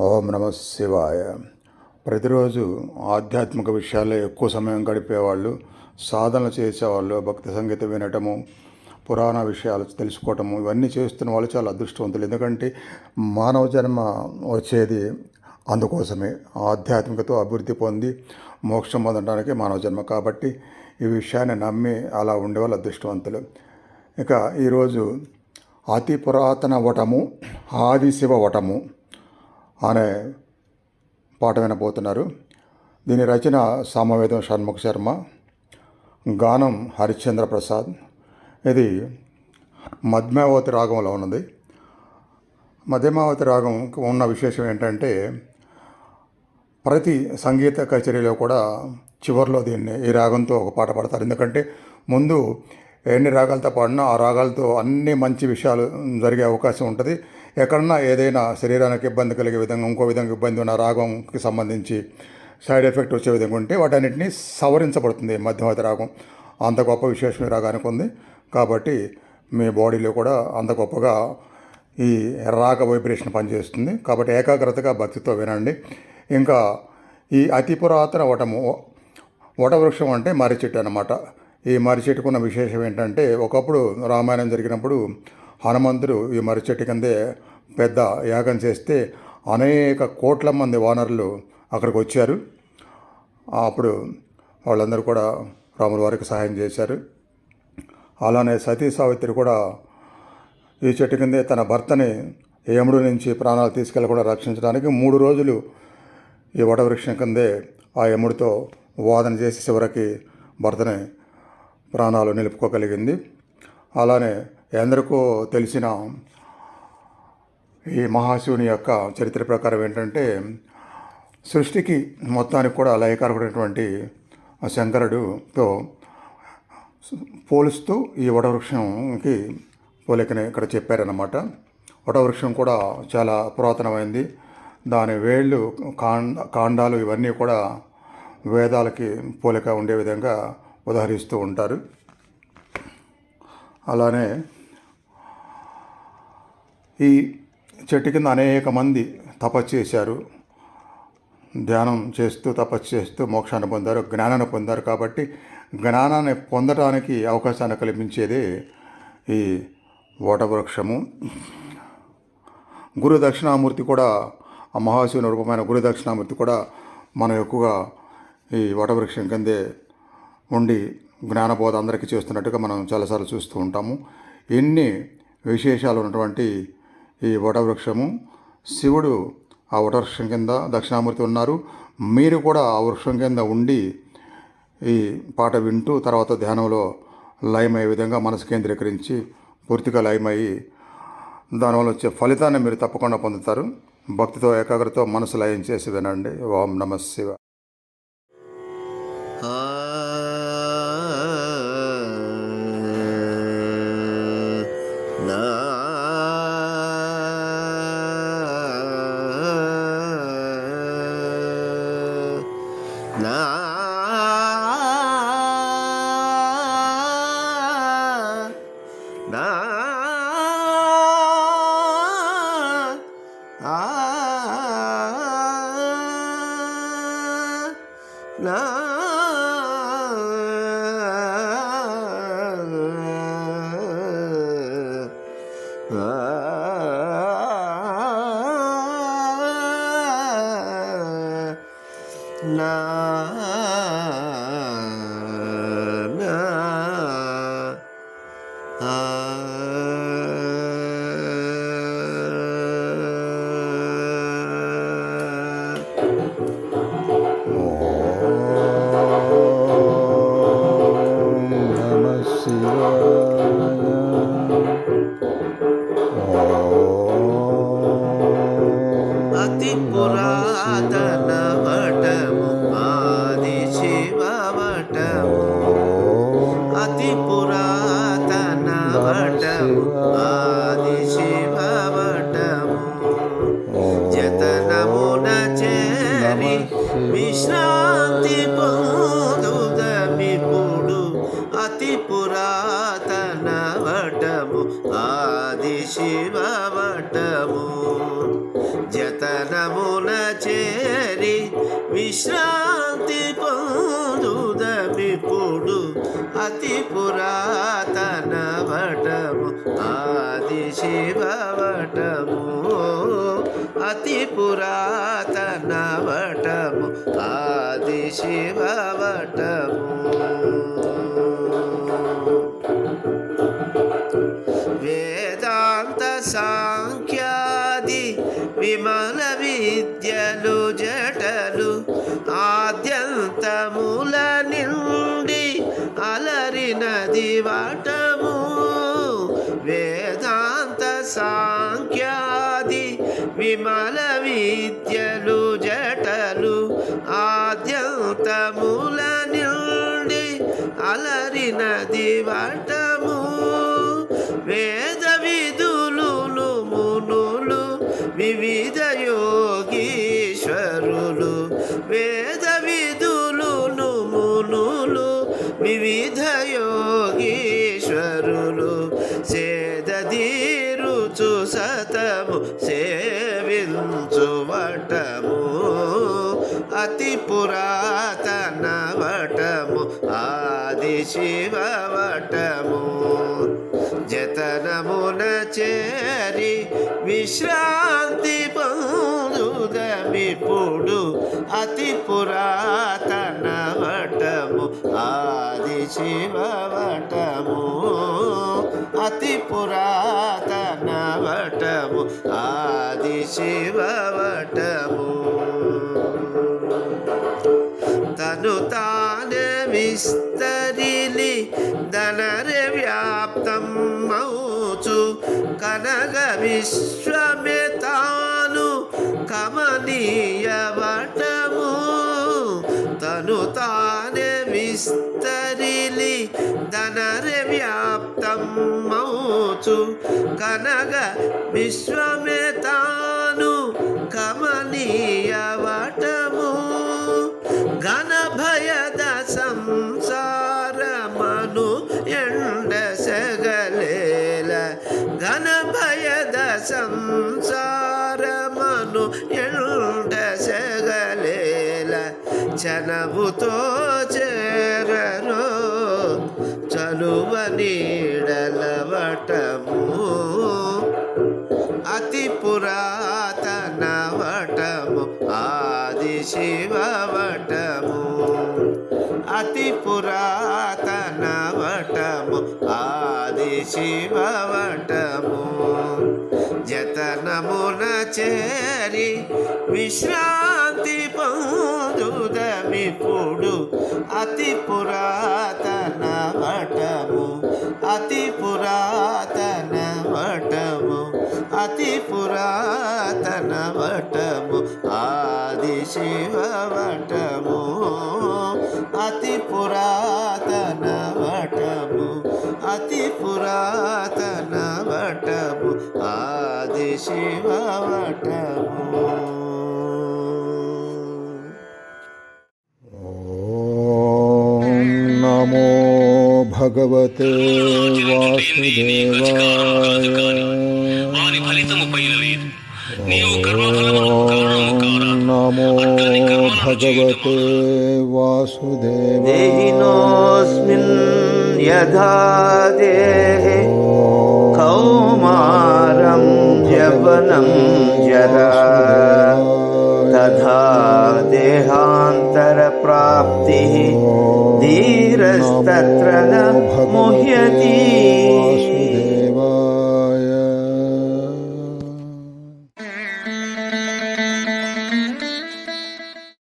ఓం నమ శివాయ. ప్రతిరోజు ఆధ్యాత్మిక విషయాల్లో ఎక్కువ సమయం గడిపేవాళ్ళు, సాధన చేసేవాళ్ళు, భక్తి సంగీతం వినటము, పురాణ విషయాలు తెలుసుకోవటము, ఇవన్నీ చేస్తున్న వాళ్ళు చాలా అదృష్టవంతులు. ఎందుకంటే మానవ జన్మ వచ్చేది అందుకోసమే, ఆధ్యాత్మికతో అభివృద్ధి పొంది మోక్షం పొందడానికి మానవ జన్మ. కాబట్టి ఈ విషయాన్ని నమ్మి అలా ఉండేవాళ్ళు అదృష్టవంతులు. ఇక ఈరోజు అతి పురాతన వటము, ఆదిశివ వటము అనే పాట వినబోతున్నారు. దీని రచన సామవేదం షణ్ముఖ శర్మ, గానం హరిశ్చంద్ర ప్రసాద్. ఇది మధ్యమావతి రాగంలో ఉన్నది. మధ్యమావతి రాగం ఉన్న విశేషం ఏంటంటే, ప్రతి సంగీత కచేరీలో కూడా చివరిలో ఈ రాగంతో ఒక పాట పాడతారు. ఎందుకంటే ముందు ఎన్ని రాగాలతో పాడినా ఆ రాగాలతో అన్ని మంచి విషయాలు జరిగే అవకాశం ఉంటుంది. ఎక్కడన్నా ఏదైనా శరీరానికి ఇబ్బంది కలిగే విధంగా, ఇంకో విధంగా ఇబ్బంది ఉన్న రాగంకి సంబంధించి సైడ్ ఎఫెక్ట్ వచ్చే విధంగా ఉంటే వాటన్నిటిని సవరించబడుతుంది మధ్యమావతి రాగం. అంత గొప్ప విశేషం ఈ రాగానికి ఉంది. కాబట్టి మీ బాడీలో కూడా అంత గొప్పగా ఈ రాగ వైబ్రేషన్ పనిచేస్తుంది. కాబట్టి ఏకాగ్రతగా భక్తితో వినండి. ఇంకా ఈ అతి పురాతన వటవృక్షం అంటే మర్రి చెట్టు అన్నమాట. ఈ మర్రి చెట్టుకున్న విశేషం ఏంటంటే, ఒకప్పుడు రామాయణం జరిగినప్పుడు హనుమంతుడు ఈ మర్రి చెట్టు కిందే పెద్ద యాగం చేస్తే అనేక కోట్ల మంది వానరులు అక్కడికి వచ్చారు. అప్పుడు వాళ్ళందరూ కూడా రాముల వారికి సహాయం చేశారు. అలానే సతీ సావిత్రి కూడా ఈ చెట్టు కిందే తన భర్తని యముడు నుంచి ప్రాణాలు తీసుకెళ్ళకుండా రక్షించడానికి 3 రోజులు ఈ వటవృక్షం కిందే ఆ యముడితో వాదన చేసి చివరికి భర్తని ప్రాణాలు నిలుపుకోగలిగింది. అలానే ఎందరికో తెలిసిన ఈ మహాశివుని యొక్క చరిత్ర ప్రకారం ఏంటంటే, సృష్టికి మొత్తానికి కూడా లయకారకుడైనటువంటి శంకరుడితో పోలుస్తూ ఈ వటవృక్షంకి పోలికని ఇక్కడ చెప్పారన్నమాట. వటవృక్షం కూడా చాలా పురాతనమైంది. దాని వేళ్ళు, కాండాలు ఇవన్నీ కూడా వేదాలకి పోలిక ఉండే విధంగా ఉదహరిస్తూ ఉంటారు. అలానే ఈ చెట్టు కింద అనేక మంది తపస్సు చేశారు. ధ్యానం చేస్తూ తపస్సు చేస్తూ మోక్షాన్ని పొందారు, జ్ఞానాన్ని పొందారు. కాబట్టి జ్ఞానాన్ని పొందడానికి అవకాశాన్ని కల్పించేదే ఈ వటవృక్షము. గురు దక్షిణామూర్తి కూడా, ఆ మహాశివుని రూపమైన గురు దక్షిణామూర్తి కూడా మనం ఎక్కువగా ఈ వటవృక్షం కిందే ఉండి జ్ఞానబోధ అందరికీ చేస్తున్నట్టుగా మనం చాలాసార్లు చూస్తూ ఉంటాము. ఎన్ని విశేషాలు ఉన్నటువంటి ఈ వటవృక్షము, శివుడు ఆ వటవృక్షం కింద దక్షిణామూర్తి ఉన్నారు. మీరు కూడా ఆ వృక్షం కింద ఉండి ఈ పాట వింటూ తర్వాత ధ్యానంలో లయమయ్యే విధంగా మనసు కేంద్రీకరించి పూర్తిగా లయమయ్యి దానివల్ల వచ్చే ఫలితాన్ని మీరు తప్పకుండా పొందుతారు. భక్తితో ఏకాగ్రతతో మనసు లయం చేసి వినండి. ఓం నమ శివ. అతి పురాతన వటము ఆదిశివ వటము, అతి పురాతన వటము ఆదిశివ వటము, జతనమున చేరి విశ్రాంతి పొందుదమిప్పుడు అతి పురాతన వటము ఆదిశివ వటము. జతనమున చేరి విశ్రాంతి పొందుదమిప్పుడు అతి పురాతన వటము ఆది శివవటము అతి పురాతన వటము ఆది శివవటము వేదాంత సాంఖ్యాది విమల విద్యలు జటలు ఆద్యంతముల నుండి అలరినది వటము వేదాంత సాంఖ్యాది విమల విద్యలు జటలు ఆద్యంతముల నుండి అలరినది వటము వేద విధులు మునులు వివిధ యోగీశ్వరులు వేద విధులు మునులు వివిధ యోగీశ్వరులు సేదీరుచు సతము సేవించు వటము అతి పురాతన వటము ఆది శివ వటము జతనమున చేరి విశ్రాంతి పొందుదమిప్పుడు అతి పురాతన వటము ఆది శివ వటము అతి పురాతన వటము ఆది శివ వటము తను తానే విస్తరిలి ధనరే వ్యాప్తం మౌచు కనగ విశ్వమే తాను కమనీయ వటము తను తానే విస్తరిలి ధనరే వ్యాప్తం మౌచు కనగ విశ్వమే తాను కమనీయ వటము ఘన భయద సంసారమను ఎండసగలేల ఘన భయద సంసారమను ఎండసగలేల చనవుతో చేరరో చలువ నీడలవటము అతి పురాతన వటము ఆది శివ వటము అతి పురాతన వటము ఆది శివ వటము జతనమున చేరి విశ్రాంతి పొందుదమిప్పుడు అతి పురాతన వటము అతి పురాతన వటము అతి పురాతన వటము ఆది శివ వటము అతి పురాతన వటము అతి పురాతన వటము ఆది శివ వటము ఓం నమో భగవతే వాసుదేవాయ వారి ఫలితము పైనలేదు నీవు కర్మఫలములకు కారణము కారా నమో భగవతే వాసుదేవాయ దేహినోస్మిన్ యథా దేహే కౌమారం యవనం జరా తథా దేహాంతర ప్రాప్తి ధీరస్తత్ర న ముహ్యతి